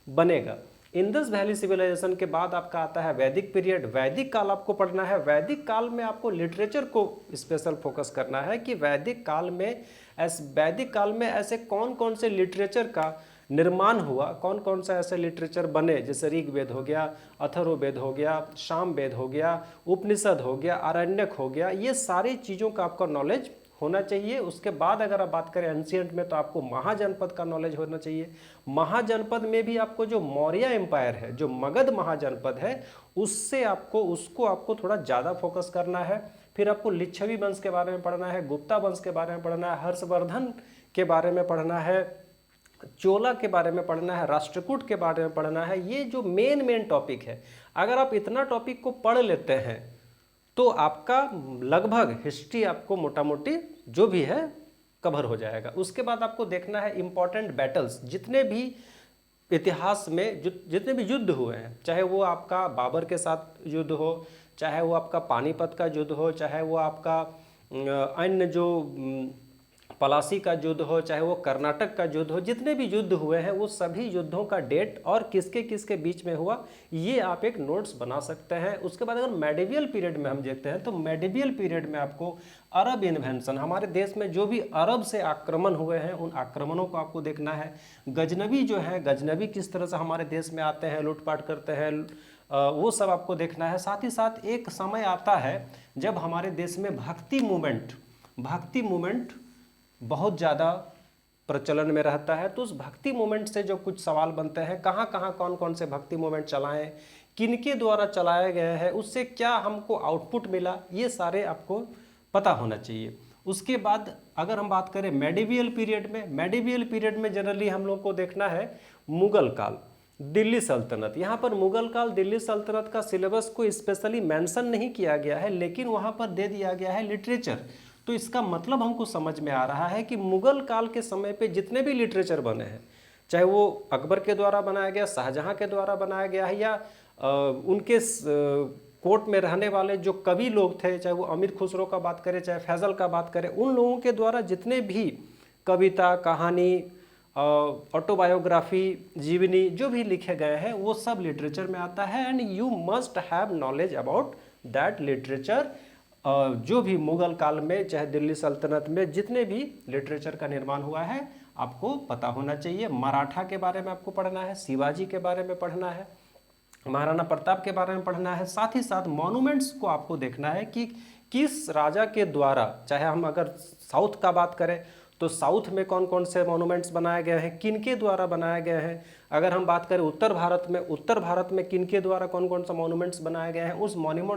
बनेगा। Indus valley civilisation के बाद आपका आता है वैदिक पीरियड। वैदिक काल आपको पढ़ना है। वैदिक काल में आपको लिटरेचर को स्पेशल फोकस करना है कि वैदिक काल में ऐसे कौन कौन से लिटरेचर का निर्माण हुआ, कौन कौन सा ऐसे लिटरेचर बने, जैसे ऋग्वेद हो गया, अथर्ववेद हो गया, सामवेद हो गया, उपनिषद हो गया, आरण्यक हो गया, ये सारी चीज़ों का आपका नॉलेज होना चाहिए। उसके बाद अगर आप बात करें एंशियंट में तो आपको महाजनपद का नॉलेज होना चाहिए। महाजनपद में भी आपको जो मौर्य एम्पायर है, जो मगध महाजनपद है, उसको आपको थोड़ा ज़्यादा फोकस करना है। फिर आपको लिच्छवी वंश के बारे में पढ़ना है, गुप्ता वंश के बारे में पढ़ना है, हर्षवर्धन के बारे में पढ़ना है, चोला के बारे में पढ़ना है, राष्ट्रकूट के बारे में पढ़ना है। ये जो मेन टॉपिक है, अगर आप इतना टॉपिक को पढ़ लेते हैं तो आपका लगभग हिस्ट्री आपको मोटा मोटी जो भी है कवर हो जाएगा। उसके बाद आपको देखना है इंपॉर्टेंट बैटल्स, जितने भी इतिहास में जितने भी युद्ध हुए हैं, चाहे वो आपका बाबर के साथ युद्ध हो, चाहे वो आपका पानीपत का युद्ध हो, चाहे वो आपका अन्य जो पलासी का युद्ध हो, चाहे वो कर्नाटक का युद्ध हो, जितने भी युद्ध हुए हैं वो सभी युद्धों का डेट और किसके किसके बीच में हुआ, ये आप एक नोट्स बना सकते हैं। उसके बाद अगर मेडिवियल पीरियड में हम देखते हैं तो मेडिवियल पीरियड में आपको अरब इन्वेंशन, हमारे देश में जो भी अरब से आक्रमण हुए हैं उन आक्रमणों को आपको देखना है। गजनबी जो है, गजनबी किस तरह से हमारे देश में आते हैं, लूटपाट करते हैं, वो सब आपको देखना है। साथ ही साथ एक समय आता है जब हमारे देश में भक्ति मूवमेंट बहुत ज़्यादा प्रचलन में रहता है। तो उस भक्ति मूवमेंट से जो कुछ सवाल बनते हैं, कहाँ कहाँ कौन कौन से भक्ति मूवमेंट चलाएं, किनके द्वारा चलाए गए हैं, उससे क्या हमको आउटपुट मिला, ये सारे आपको पता होना चाहिए। उसके बाद अगर हम बात करें मेडिवियल पीरियड में जनरली हम लोग को देखना है मुगल काल, दिल्ली सल्तनत। यहाँ पर मुगल काल, दिल्ली सल्तनत का सिलेबस को स्पेशली मेंशन नहीं किया गया है, लेकिन वहाँ पर दे दिया गया है लिटरेचर। तो इसका मतलब हमको समझ में आ रहा है कि मुगल काल के समय पे जितने भी लिटरेचर बने हैं, चाहे वो अकबर के द्वारा बनाया गया, शाहजहां के द्वारा बनाया गया है, या उनके कोर्ट में रहने वाले जो कवि लोग थे, चाहे वो अमीर खुसरो का बात करें, चाहे फैजल का बात करें, उन लोगों के द्वारा जितने भी कविता, कहानी, ऑटोबायोग्राफी, जीवनी जो भी लिखे गए हैं वो सब लिटरेचर में आता है। And you must have knowledge about that literature. जो भी मुगल काल में, चाहे दिल्ली सल्तनत में जितने भी लिटरेचर का निर्माण हुआ है आपको पता होना चाहिए। मराठा के बारे में आपको पढ़ना है, शिवाजी के बारे में पढ़ना है, महाराणा प्रताप के बारे में पढ़ना है। साथ ही साथ मॉन्यूमेंट्स को आपको देखना है कि किस राजा के द्वारा, चाहे हम अगर साउथ का बात करें तो साउथ में कौन कौन से मॉन्यूमेंट्स बनाए गए हैं, किनके द्वारा बनाए गए हैं। अगर हम बात करें उत्तर भारत में किनके द्वारा कौन कौन सा मॉन्यूमेंट्स बनाए गए हैं, उस मॉन्यूमेंट